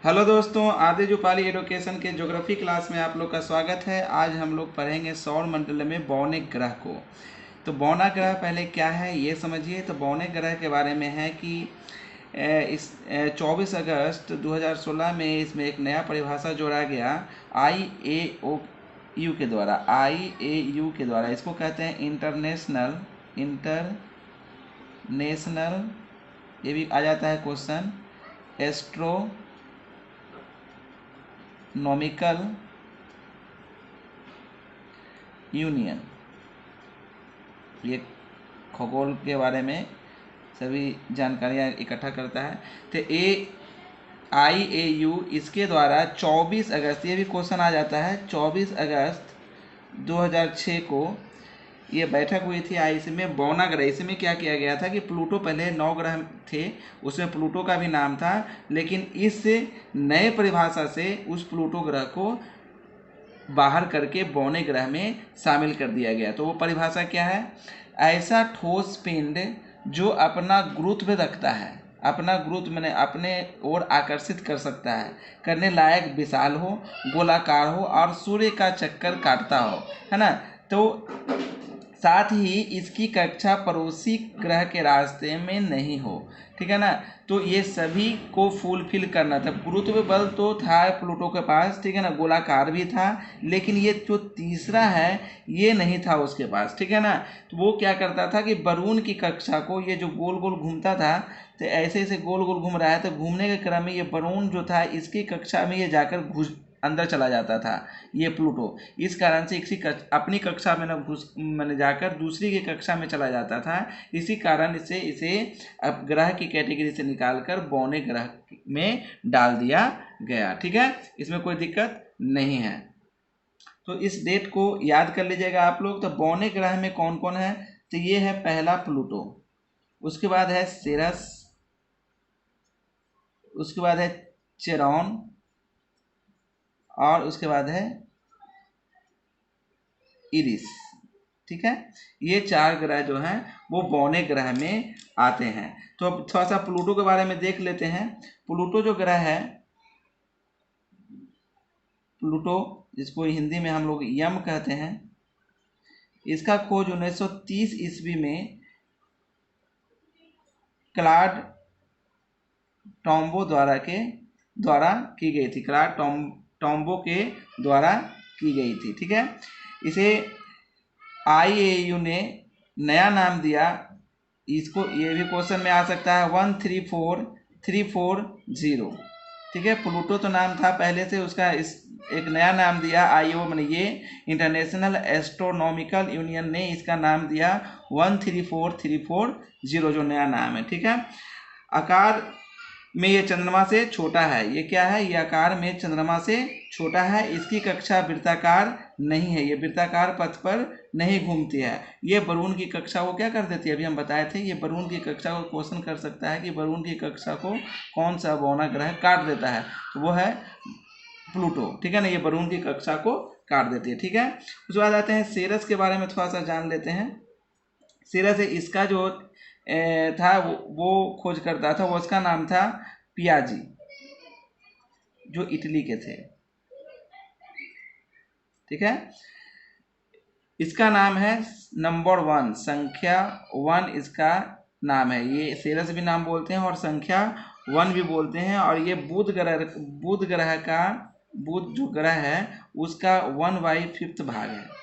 Hello दोस्तों, आदि जुपाली education के ज्योग्राफी क्लास में आप लोग का स्वागत है। आज हम लोग पढ़ेंगे सौर मंडल में बौने ग्रह को। तो बौना ग्रह पहले क्या है ये समझिए। तो बौने ग्रह के बारे में है कि इस 24 अगस्त 2016 में इसमें एक नया परिभाषा जोड़ा गया आई ए ओ यू के द्वारा। इसको कहते हैं इंटरनेशनल, ये भी आ जाता है क्वेश्चन, एस्ट्रोनॉमिकल यूनियन। ये खगोल के बारे में सभी जानकारियाँ इकट्ठा करता है। तो IAU इसके द्वारा 24 अगस्त, ये भी क्वेश्चन आ जाता है, 24 अगस्त 2006 को ये बैठक हुई थी। इसमें बौना ग्रह, इसमें क्या किया गया था कि प्लूटो, पहले 9 ग्रह थे, उसमें प्लूटो का भी नाम था, लेकिन इस नए परिभाषा से उस प्लूटो ग्रह को बाहर करके बौने ग्रह में शामिल कर दिया गया। तो वो परिभाषा क्या है? ऐसा ठोस पिंड जो अपना गुरुत्व रखता है, अपना गुरुत्व मैंने अपने ओर आकर्षित कर सकता है, करने लायक विशाल हो, गोलाकार हो और सूर्य का चक्कर काटता हो, है ना। तो साथ ही इसकी कक्षा पड़ोसी ग्रह के रास्ते में नहीं हो, ठीक है ना। तो ये सभी को फुलफिल करना था। गुरुत्व बल तो था प्लूटो के पास, ठीक है ना, गोलाकार भी था, लेकिन ये जो तीसरा है ये नहीं था उसके पास, ठीक है ना। तो वो क्या करता था कि बरून की कक्षा को, ये जो गोल गोल घूमता था, तो ऐसे ऐसे गोल गोल घूम रहा है, तो घूमने के क्रम में ये बरून जो था इसकी कक्षा में ये जाकर घुस अंदर चला जाता था ये प्लूटो। इस कारण से अपनी कक्षा में न घुस मैंने जाकर दूसरी की कक्षा में चला जाता था। इसी कारण इसे अब ग्रह की कैटेगरी से निकालकर बौने ग्रह में डाल दिया गया, ठीक है। इसमें कोई दिक्कत नहीं है। तो इस डेट को याद कर लीजिएगा आप लोग। तो बौने ग्रह में कौन कौन है? तो ये है पहला प्लूटो, उसके बाद है सेरस, उसके बाद है चेरॉन, और उसके बाद है इरिस, ठीक है। ये 4 ग्रह जो हैं वो बौने ग्रह में आते हैं। तो अब थोड़ा सा प्लूटो के बारे में देख लेते हैं। प्लूटो जो ग्रह है, प्लूटो जिसको हिंदी में हम लोग यम कहते हैं, इसका खोज 1930 ईस्वी में क्लाड टॉम्बो द्वारा की गई थी। टॉम्बो के द्वारा की गई थी, ठीक है। इसे IAU ने नया नाम दिया। इसको ये भी क्वेश्चन में आ सकता है 134340, ठीक है। प्लूटो तो नाम था पहले से, उसका इस एक नया नाम दिया IO, मैंने ये इंटरनेशनल एस्ट्रोनॉमिकल यूनियन ने इसका नाम दिया 134340, जो नया नाम है, ठीक है। आकार में ये चंद्रमा से छोटा है। ये क्या है? ये आकार में चंद्रमा से छोटा है। इसकी कक्षा वृत्ताकार नहीं है, ये वृत्ताकार पथ पर नहीं घूमती है। ये बरून की कक्षा को क्या कर देती है? अभी हम बताए थे, ये बरून की कक्षा को क्वेश्चन कर सकता है कि बरून की कक्षा को कौन सा बौना ग्रह काट देता है, तो वो है प्लूटो, ठीक है ना। ये बरून की कक्षा को काट देती है, ठीक है। उसके बाद आते हैं सेरस के बारे में, थोड़ा सा जान लेते हैं। सेरस है, इसका जो था वो खोज करता था, वो उसका नाम था पियाजी, जो इटली के थे, ठीक है। इसका नाम है नंबर 1, संख्या 1 इसका नाम है। ये सेरस भी नाम बोलते हैं और संख्या 1 भी बोलते हैं। और ये बुध जो ग्रह है उसका 1/5 भाग है।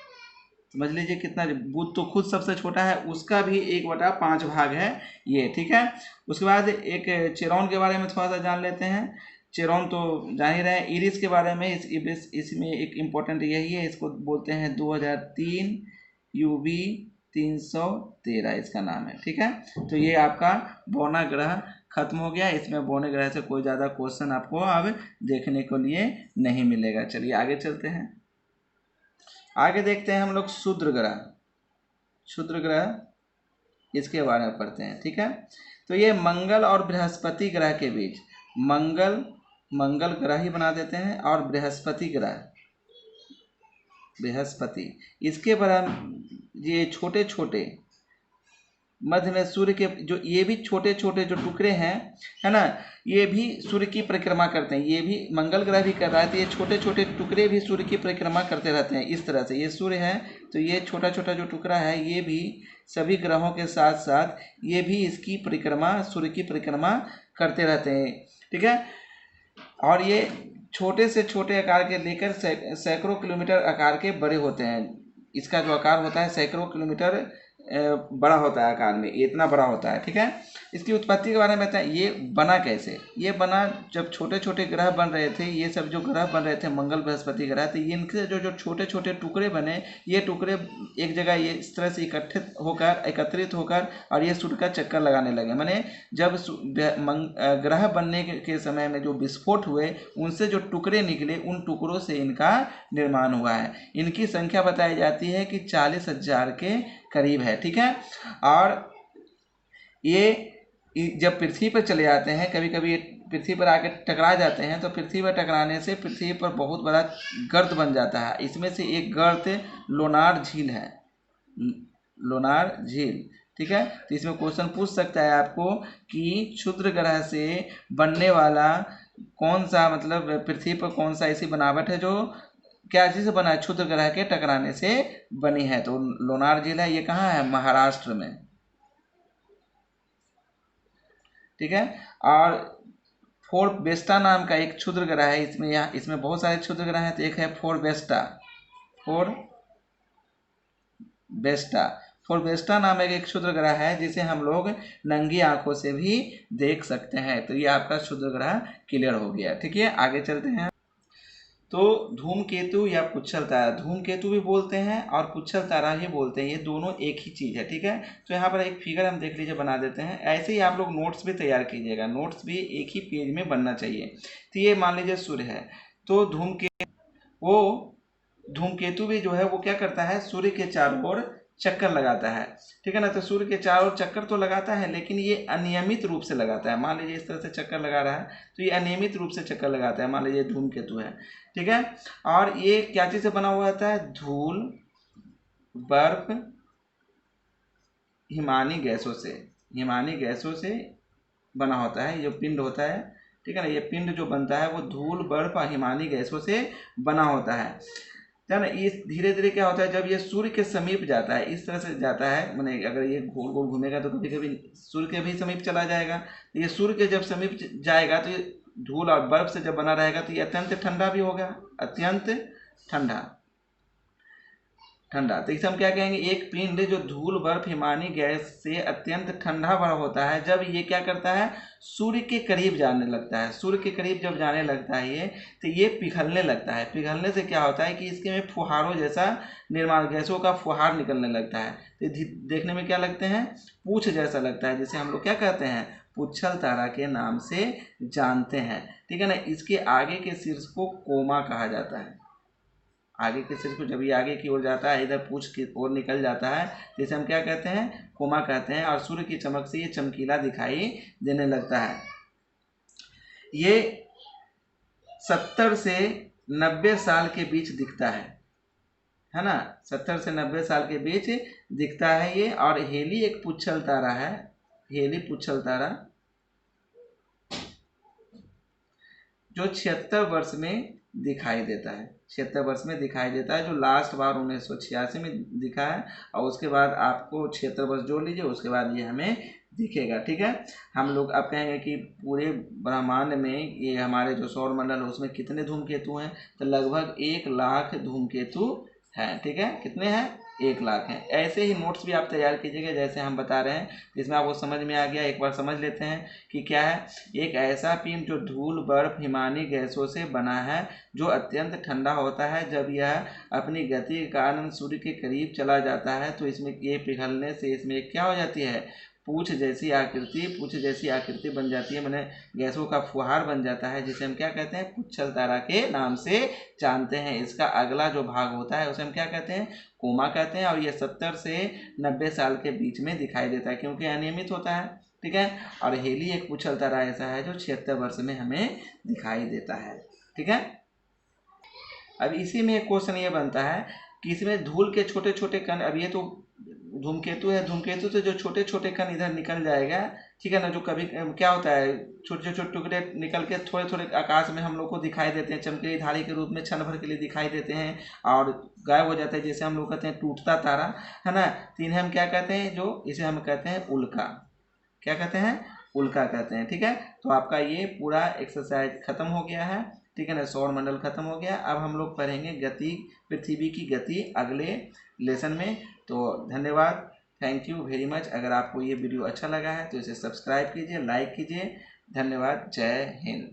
समझ लीजिए कितना, बुध तो खुद सबसे छोटा है, उसका भी 1/5 भाग है ये, ठीक है। उसके बाद एक चेरॉन के बारे में थोड़ा सा जान लेते हैं। चेरॉन तो जान ही रहे हैं। इरिस के बारे में, इसमें एक इम्पोर्टेंट यही है, इसको बोलते हैं 2003 UV 313, इसका नाम है, ठीक है। तो ये आपका बौना ग्रह खत्म हो गया। इसमें बौने ग्रह से कोई ज़्यादा क्वेश्चन आपको अब देखने को लिए नहीं मिलेगा। चलिए आगे चलते हैं। आगे देखते हैं हम लोग क्षुद्र ग्रह, इसके बारे में पढ़ते हैं, ठीक है। तो ये मंगल और बृहस्पति ग्रह के बीच, मंगल ग्रह ही बना देते हैं, और बृहस्पति, इसके बराबर ये छोटे छोटे मध्य में सूर्य के जो ये भी छोटे छोटे जो टुकड़े हैं, है ना, ये भी सूर्य की परिक्रमा करते हैं। ये भी मंगल ग्रह भी कर रहा है, तो ये छोटे छोटे टुकड़े भी सूर्य की परिक्रमा करते रहते हैं। इस तरह से ये सूर्य है, तो ये छोटा छोटा जो टुकड़ा है ये भी सभी ग्रहों के साथ साथ ये भी इसकी परिक्रमा, सूर्य की परिक्रमा करते रहते हैं। ठीक है, और ये छोटे से छोटे आकार के लेकर सैकड़ों किलोमीटर आकार के बड़े होते हैं। इसका जो आकार होता है सैकड़ों किलोमीटर बड़ा होता है आकार में, इतना बड़ा होता है। ठीक है, इसकी उत्पत्ति के बारे में बताएं, ये बना कैसे? ये बना जब छोटे छोटे ग्रह बन रहे थे, ये सब जो ग्रह बन रहे थे मंगल बृहस्पति ग्रह, तो इनके जो जो छोटे छोटे टुकड़े बने, ये टुकड़े एक जगह ये इस तरह से एकत्रित होकर और ये सूर्य का चक्कर लगाने लगे। माने जब ग्रह बनने के समय में जो विस्फोट हुए, उनसे जो टुकड़े निकले, उन टुकड़ों से इनका निर्माण हुआ है। इनकी संख्या बताई जाती है कि 40,000 के करीब है। ठीक है, और ये जब पृथ्वी पर चले जाते हैं, कभी कभी ये पृथ्वी पर आके टकरा जाते हैं, तो पृथ्वी पर टकराने से पृथ्वी पर बहुत बड़ा गर्त बन जाता है। इसमें से एक गर्त लोनार झील है, लोनार झील। ठीक है, तो इसमें क्वेश्चन पूछ सकता है आपको कि क्षुद्र ग्रह से बनने वाला कौन सा, मतलब पृथ्वी पर कौन सा ऐसी बनावट है जो क्या चीज़ से बना है? क्षुद्र ग्रह के टकराने से बनी है। तो लोनार झील है, ये कहाँ है? महाराष्ट्र में। ठीक है, और फोरबेस्टा नाम का एक क्षुद्र ग्रह है। इसमें बहुत सारे क्षुद्र ग्रह हैं, तो एक है फोरबेस्टा। फोरबेस्टा नाम एक क्षुद्र ग्रह है जिसे हम लोग नंगी आंखों से भी देख सकते हैं। तो ये आपका क्षुद्र ग्रह क्लियर हो गया। ठीक है, आगे चलते हैं। तो धूमकेतु या पुच्छल तारा, धूमकेतु भी बोलते हैं और पुच्छल तारा ही बोलते हैं, ये दोनों एक ही चीज़ है। ठीक है, तो यहाँ पर एक फिगर हम देख लीजिए, बना देते हैं। ऐसे ही आप लोग नोट्स भी तैयार कीजिएगा, नोट्स भी एक ही पेज में बनना चाहिए। तो ये मान लीजिए सूर्य है, तो धूमकेतु भी जो है वो क्या करता है? सूर्य के चारों ओर चक्कर लगाता है। ठीक है ना, तो सूर्य के चारों ओर चक्कर तो लगाता है, लेकिन ये अनियमित रूप से लगाता है। मान लीजिए इस तरह से चक्कर लगा रहा है, तो ये अनियमित रूप से चक्कर लगाता है। मान लीजिए धूमकेतु है, ठीक है, और ये क्या चीज़ से बना हुआ होता है? धूल, बर्फ, हिमानी गैसों से बना होता है। ये पिंड होता है, ठीक है ना, ये पिंड जो बनता है वो धूल, बर्फ और हिमानी गैसों से बना होता है। ना, ये धीरे धीरे क्या होता है, जब ये सूर्य के समीप जाता है, इस तरह से जाता है, मैंने अगर ये गोल गोल घूमेगा तो कभी कभी सूर्य के भी समीप चला जाएगा। तो ये सूर्य के जब समीप जाएगा तो ये धूल और बर्फ से जब बना रहेगा, तो ये अत्यंत ठंडा भी होगा, अत्यंत ठंडा। तो इसे हम क्या कहेंगे? एक पिंड जो धूल, बर्फ, हिमानी गैस से अत्यंत ठंडा भरा होता है, जब ये क्या करता है? सूर्य के करीब जाने लगता है। सूर्य के करीब जब जाने लगता है ये, तो ये पिघलने लगता है। पिघलने से क्या होता है कि इसके में फुहारों जैसा निर्माण, गैसों का फुहार निकलने लगता है। तो देखने में क्या लगते हैं? पूछ जैसा लगता है, जिसे हम लोग क्या कहते हैं? पुच्छल तारा के नाम से जानते हैं। ठीक है ना, इसके आगे के शीर्ष को कोमा कहा जाता है। आगे के शीर्ष को जब ये आगे की ओर जाता है, इधर पूंछ की ओर निकल जाता है, जैसे हम क्या कहते हैं? कोमा कहते हैं। और सूर्य की चमक से ये चमकीला दिखाई देने लगता है। ये 70 से 90 साल के बीच दिखता है ना, 70 से 90 साल के बीच दिखता है ये। और हेली एक पुच्छल तारा है, हेली पुच्छल तारा, जो 76 वर्ष में दिखाई देता है। 76 वर्ष में दिखाई देता है, जो लास्ट बार 1986 में दिखा है। और उसके बाद आपको 76 वर्ष जोड़ लीजिए, उसके बाद ये हमें दिखेगा। ठीक है, हम लोग अब कहेंगे कि पूरे ब्रह्मांड में ये हमारे जो सौर मंडल है उसमें कितने धूमकेतु हैं? तो लगभग 1 लाख धूमकेतु हैं। ठीक है, कितने हैं? 1 लाख हैं। ऐसे ही नोट्स भी आप तैयार कीजिएगा जैसे हम बता रहे हैं, जिसमें आपको समझ में आ गया। एक बार समझ लेते हैं कि क्या है। एक ऐसा पिंड जो धूल, बर्फ, हिमानी गैसों से बना है, जो अत्यंत ठंडा होता है। जब यह अपनी गति के कारण सूर्य के करीब चला जाता है, तो इसमें ये पिघलने से इसमें क्या हो जाती है? पूंछ जैसी आकृति बन जाती है, मैंने गैसों का फुहार बन जाता है, जिसे हम क्या कहते हैं? पुच्छल तारा के नाम से जानते हैं। इसका अगला जो भाग होता है उसे हम क्या कहते हैं? कोमा कहते हैं। और ये 70 से 90 साल के बीच में दिखाई देता है, क्योंकि अनियमित होता है। ठीक है, और हेली एक पुच्छल तारा ऐसा है जो 76 वर्ष में हमें दिखाई देता है। ठीक है, अब इसी में एक क्वेश्चन ये बनता है कि इसमें धूल के छोटे छोटे कण, अब ये तो धूमकेतु है, धूमकेतु से जो छोटे छोटे कण इधर निकल जाएगा, ठीक है ना, जो कभी क्या होता है छोटे छोटे टुकड़े निकल के थोड़े थोड़े आकाश में हम लोग को दिखाई देते हैं, चमकीली धारी के रूप में क्षण भर के लिए दिखाई देते हैं और गायब हो जाते हैं, जैसे हम लोग कहते हैं टूटता तारा, है ना। तो इन्हें हम क्या कहते हैं, जो इसे हम कहते हैं उल्का। क्या कहते हैं? उल्का कहते हैं। ठीक है, तो आपका ये पूरा एक्सरसाइज खत्म हो गया है, ठीक है ना, सौर मंडल खत्म हो गया। अब हम लोग पढ़ेंगे गति, पृथ्वी की गति अगले लेसन में। तो धन्यवाद, थैंक यू वेरी मच। अगर आपको ये वीडियो अच्छा लगा है तो इसे सब्सक्राइब कीजिए, लाइक कीजिए। धन्यवाद, जय हिंद।